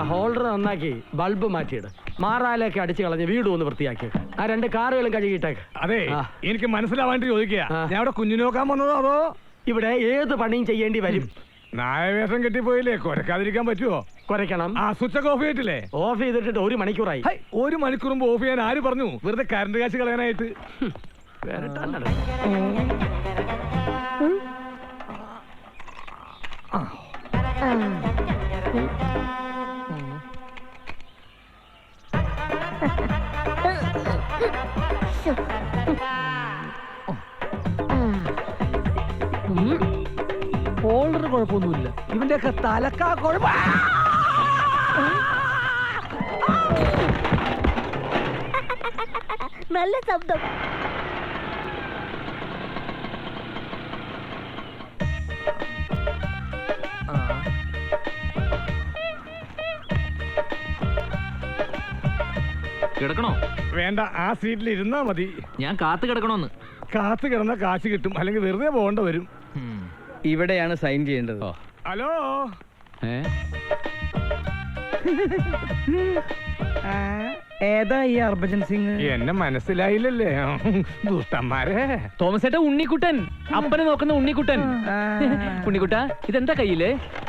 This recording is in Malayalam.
ഹോൾഡർ നന്നാക്കി ബൾബ് മാറ്റിയിട്. മാറാലേക്ക് അടിച്ചു കളഞ്ഞ് വീടും ഒന്ന് വൃത്തിയാക്കി. ആ 2 കാറുകളും കഴുകിയിട്ടേക്ക്. അതെ, എനിക്ക് മനസ്സിലാവാണ്ട് ചോദിക്കുക, ഞാൻ അവിടെ കുഞ്ഞു നോക്കാൻ വന്നതോ അതോ ഇവിടെ ഏത് പണിയും ചെയ്യേണ്ടി വരും. നായവേഷം കെട്ടിപ്പോയില്ലേ, കുരക്കാതിരിക്കാൻ പറ്റുമോ? കുരയ്ക്കണം. ആ സ്വിച്ച് ഓഫ് ചെയ്തിട്ടില്ലേ? ഓഫ് ചെയ്തിട്ട് 1 മണിക്കൂറായി. 1 മണിക്കൂർ മുമ്പ് ഓഫ് ചെയ്യാൻ ആര് പറഞ്ഞു? വെറുതെ കറണ്ട് കാശ് കളയാനായിട്ട്. ഹോൾഡർ കുഴപ്പമൊന്നുമില്ല. ഇവന്റെയൊക്കെ തലക്കാ കുഴപ്പം. നല്ല ശബ്ദം. കിടക്കണോ? വേണ്ട, ആ സീറ്റിൽ ഇരുന്നാ മതി. ഞാൻ കാത്തു കിടക്കണോന്ന്. കാത്തു കിടന്ന കാശ് കിട്ടും, അല്ലെങ്കിൽ വെറുതെ പോകേണ്ട വരും. ഇവിടെയാണ് സൈൻ ചെയ്യേണ്ടത്. ഹലോ, ഏതാ ഈ ഹർഭജൻ സിംഗ്? എന്നെ മനസ്സിലായില്ലല്ലേ ദുഷ്ടന്മാരെ? തോമസ് ഏട്ടാ, ഉണ്ണിക്കുട്ടൻ, അപ്പനെ നോക്കുന്ന ഉണ്ണിക്കുട്ടൻ. ഉണ്ണിക്കുട്ട, ഇതെന്താ കയ്യില്?